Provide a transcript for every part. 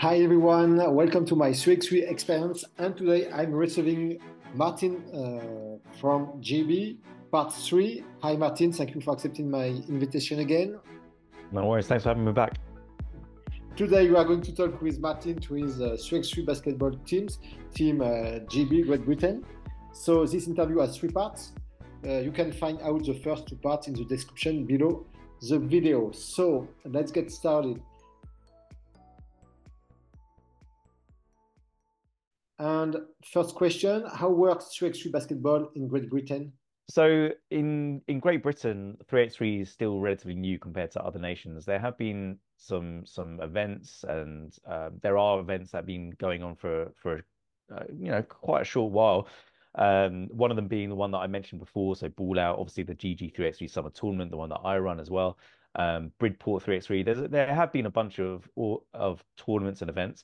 Hi everyone, welcome to my 3x3 experience. And today I'm receiving Martin from GB, part 3. Hi Martin, thank you for accepting my invitation again. No worries. Thanks for having me back. Today we are going to talk with Martin to his 3x3 basketball team GB, Great Britain. So this interview has three parts. You can find out the first two parts in the description below the video. So let's get started. And first question, how works 3x3 basketball in Great Britain? So in Great Britain, 3x3 is still relatively new compared to other nations. There have been some events, and there are events that have been going on for quite a short while. One of them being the one that I mentioned before, so Ball Out, obviously the GG 3x3 Summer Tournament, the one that I run as well. Bridport 3x3. There have been a bunch of tournaments and events,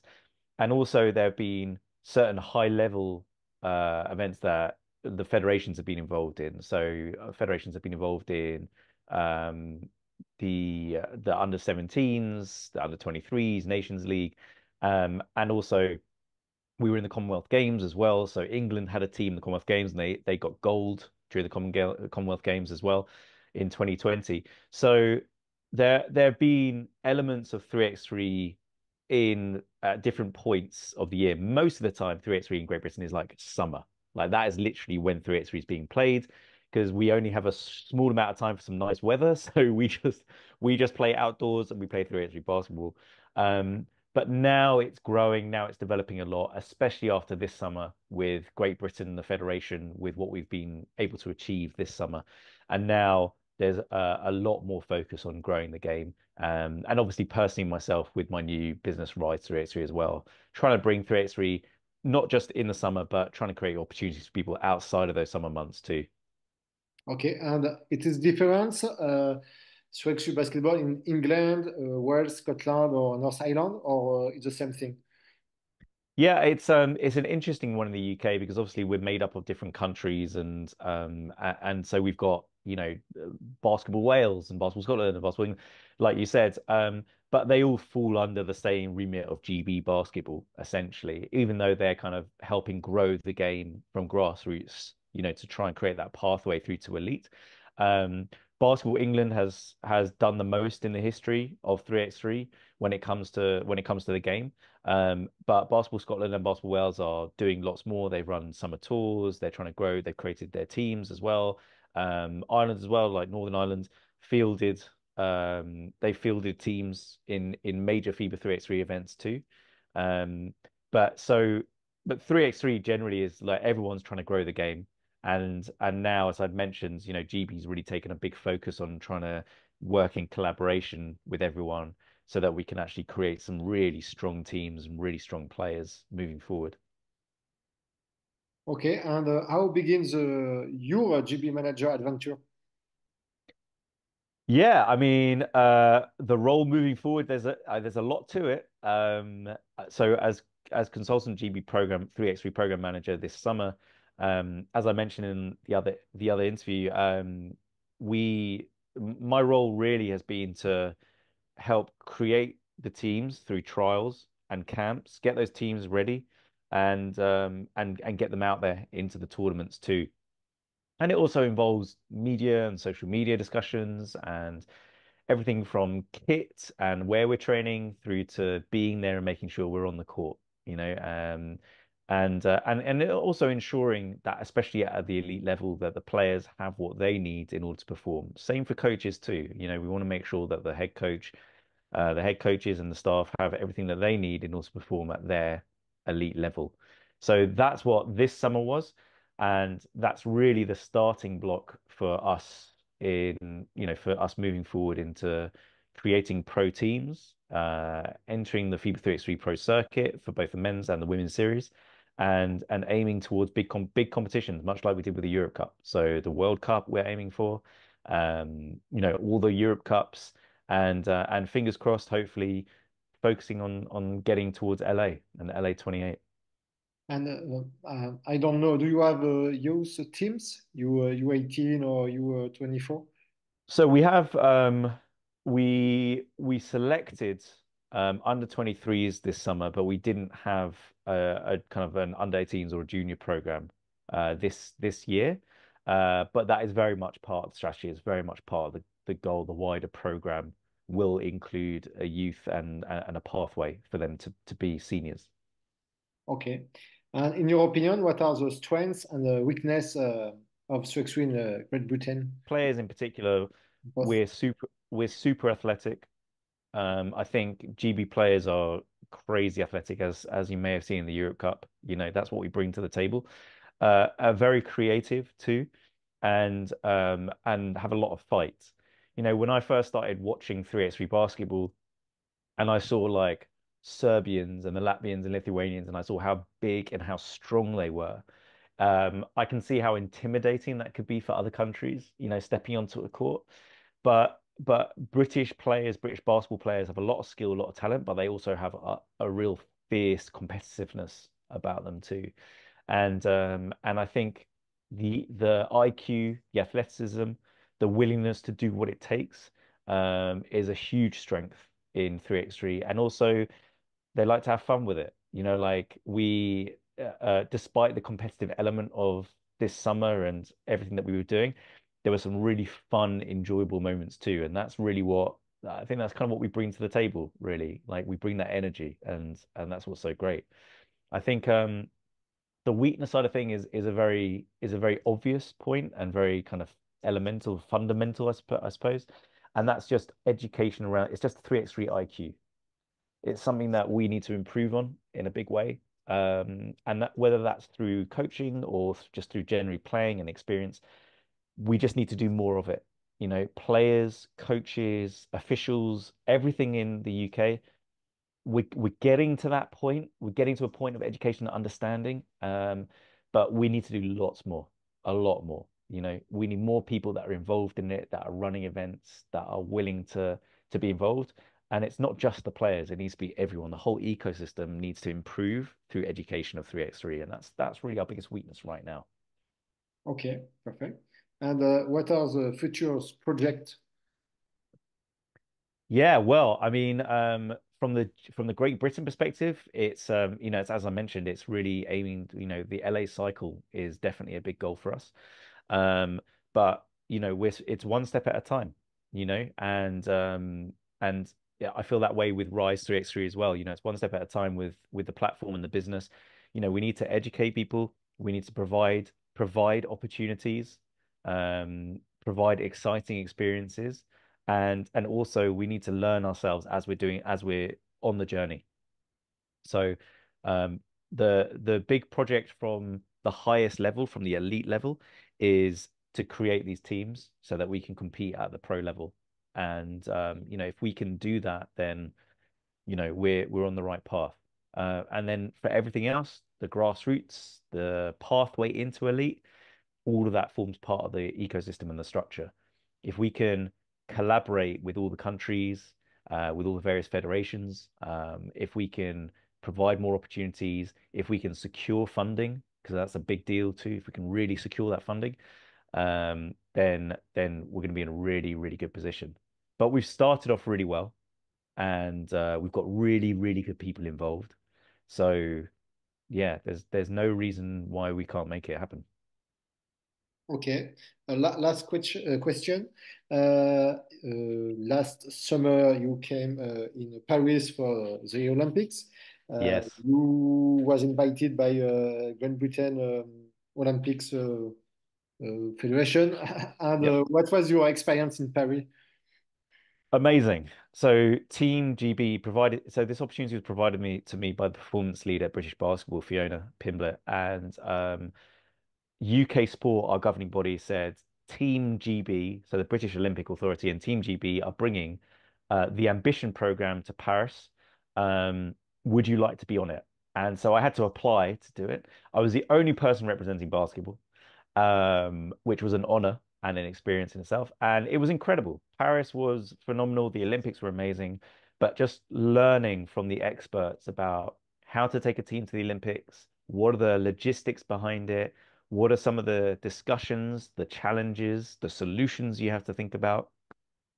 and also there have been certain high level events that the federations have been involved in. So federations have been involved in um, the under 17s, the under 23s, Nations League, and also we were in the Commonwealth Games as well. So England had a team in the Commonwealth Games, and they got gold during the Commonwealth Games as well in 2020. So there have been elements of 3x3 in at different points of the year. Most of the time, 3x3 in Great Britain is like summer. Like that is literally when 3x3 is being played because we only have a small amount of time for some nice weather. So we just play outdoors and we play 3x3 basketball. But now it's growing, now it's developing a lot, especially after this summer with Great Britain, the Federation, with what we've been able to achieve this summer. And now there's a lot more focus on growing the game. And obviously, personally, myself with my new business, Rise 3x3 as well, trying to bring 3x3 not just in the summer, but trying to create opportunities for people outside of those summer months too. Okay, and it is different. 3x3 basketball in England, Wales, Scotland, or North Ireland, or it's the same thing? Yeah, it's an interesting one in the UK because obviously we're made up of different countries and so we've got, basketball Wales and basketball Scotland and basketball England, like you said, but they all fall under the same remit of GB basketball essentially, even though they're kind of helping grow the game from grassroots, to try and create that pathway through to elite. Um, Basketball England has done the most in the history of 3x3 when it comes to the game. But Basketball Scotland and Basketball Wales are doing lots more. They've run summer tours. They're trying to grow. They've created their teams as well. Ireland as well, like Northern Ireland, fielded they fielded teams in major FIBA 3x3 events too. Um, but so but 3x3 generally is like everyone's trying to grow the game. And now, as I've mentioned, GB's really taken a big focus on trying to work in collaboration with everyone so that we can actually create some really strong teams and really strong players moving forward. Okay, and how begins your GB manager adventure? Yeah, I mean, the role moving forward, there's a lot to it. So as consultant GB program 3x3 program manager this summer, as I mentioned in the other interview, we my role really has been to help create the teams through trials and camps, get those teams ready, and get them out there into the tournaments too. And it also involves media and social media discussions and everything from kit and where we're training through to being there and making sure we're on the court, you know, and also ensuring that, especially at the elite level, that the players have what they need in order to perform. Same for coaches too. We want to make sure that the head coaches and the staff have everything that they need in order to perform at their elite level. So that's what this summer was, and that's really the starting block for us for us moving forward into creating pro teams, entering the FIBA 3x3 Pro Circuit for both the men's and the women's series, and aiming towards big competitions, much like we did with the Europe Cup. So the World Cup we're aiming for, all the Europe Cups and fingers crossed, hopefully focusing on getting towards LA and LA 28. And I don't know, do you have youth teams, U18 or U24? So we have we selected under 23s this summer, but we didn't have a kind of an under 18s or a junior program this year. But that is very much part of the strategy. It's very much part of the goal. The wider program will include a youth and a pathway for them to be seniors. Okay. And in your opinion, what are the strengths and the weakness of Swexu in Great Britain? Players in particular, Both. we're super athletic. I think GB players are crazy athletic, as you may have seen in the Europe Cup. You know, that's what we bring to the table. Are very creative too, and have a lot of fight. You know, when I first started watching 3x3 basketball, and I saw like Serbians and the Latvians and Lithuanians, and I saw how big and how strong they were. I can see how intimidating that could be for other countries, you know, stepping onto a court. But British players, British basketball players have a lot of skill, a lot of talent, but they also have a real fierce competitiveness about them too. And I think the IQ, the athleticism, the willingness to do what it takes is a huge strength in 3x3. And also they like to have fun with it. You know, like despite the competitive element of this summer and everything that we were doing, there were some really fun, enjoyable moments too. And that's really what I think that's kind of what we bring to the table, really. Like we bring that energy and that's what's so great. I think the weakness side of thing is a very obvious point and very kind of elemental, fundamental, I suppose. And that's just education around it's just 3x3 IQ. It's something that we need to improve on in a big way. And that whether that's through coaching or just through generally playing and experience, we just need to do more of it. You know, players, coaches, officials, everything in the UK, we're getting to that point. We're getting to a point of education and understanding. But we need to do lots more, a lot more. You know, we need more people that are involved in it, that are running events, that are willing to be involved. And it's not just the players, it needs to be everyone. The whole ecosystem needs to improve through education of 3x3. And that's really our biggest weakness right now. Okay, perfect. And what are the futures project? Yeah, well, I mean, from the Great Britain perspective, it's you know, it's as I mentioned, it's really aiming, you know, the LA cycle is definitely a big goal for us. Um, but you know, it's one step at a time, you know, and yeah, I feel that way with Rise 3x3 as well. You know, it's one step at a time with the platform and the business. You know, we need to educate people, we need to provide opportunities, provide exciting experiences and also we need to learn ourselves as we're on the journey. So um, the big project from the highest level, from the elite level, is to create these teams so that we can compete at the pro level. And you know, if we can do that, then you know we're on the right path. And then for everything else, the grassroots, the pathway into elite, all of that forms part of the ecosystem and the structure. If we can collaborate with all the countries, with all the various federations, if we can provide more opportunities, if we can secure funding, because that's a big deal too, if we can really secure that funding, then we're going to be in a really, really good position. But we've started off really well, and we've got really, really good people involved. So yeah, there's no reason why we can't make it happen. Okay. Last question. Last summer, you came in Paris for the Olympics. Yes. You was invited by Great Britain Olympics Federation. And Yep. what was your experience in Paris? Amazing. So Team GB provided so this opportunity was provided me to me by the performance leader at British Basketball, Fiona Pimblett, and UK Sport, our governing body, said Team GB, so the British Olympic Authority and Team GB are bringing the Ambition program to Paris. Would you like to be on it? And so I had to apply to do it. I was the only person representing basketball, which was an honor and an experience in itself. And it was incredible. Paris was phenomenal. The Olympics were amazing, but just learning from the experts about how to take a team to the Olympics, what are the logistics behind it, what are some of the discussions, the challenges, the solutions you have to think about?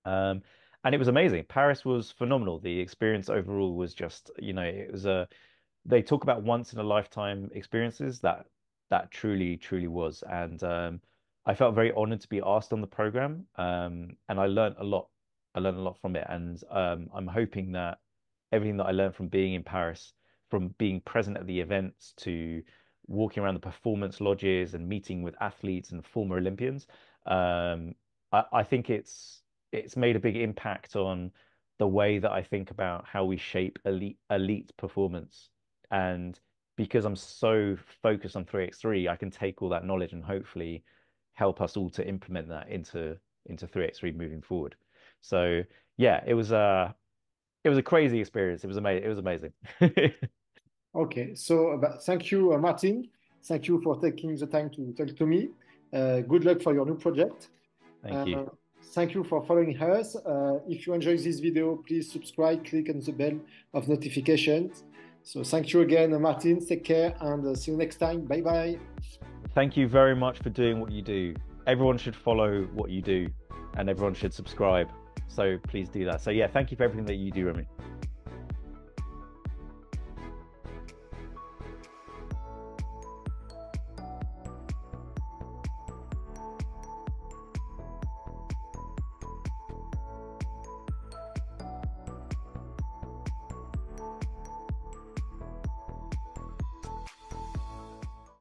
Um, and it was amazing. Paris was phenomenal. The experience overall was just, it was they talk about once in a lifetime experiences that truly was. And I felt very honored to be asked on the program. And I learned a lot. I learned a lot from it. And I'm hoping that everything that I learned from being in Paris, from being present at the events to walking around the performance lodges and meeting with athletes and former Olympians, I think it's made a big impact on the way that I think about how we shape elite performance. And because I'm so focused on 3x3, I can take all that knowledge and hopefully help us all to implement that into 3x3 moving forward. So yeah, it was a crazy experience. It was amazing. It was amazing. Okay, so thank you, Martin. Thank you for taking the time to talk to me. Good luck for your new project. Thank you. Thank you for following us. If you enjoyed this video, please subscribe, click on the bell of notifications. So thank you again, Martin. Take care and see you next time. Bye bye. Thank you very much for doing what you do. Everyone should follow what you do and everyone should subscribe. So please do that. So yeah, thank you for everything that you do, Remy.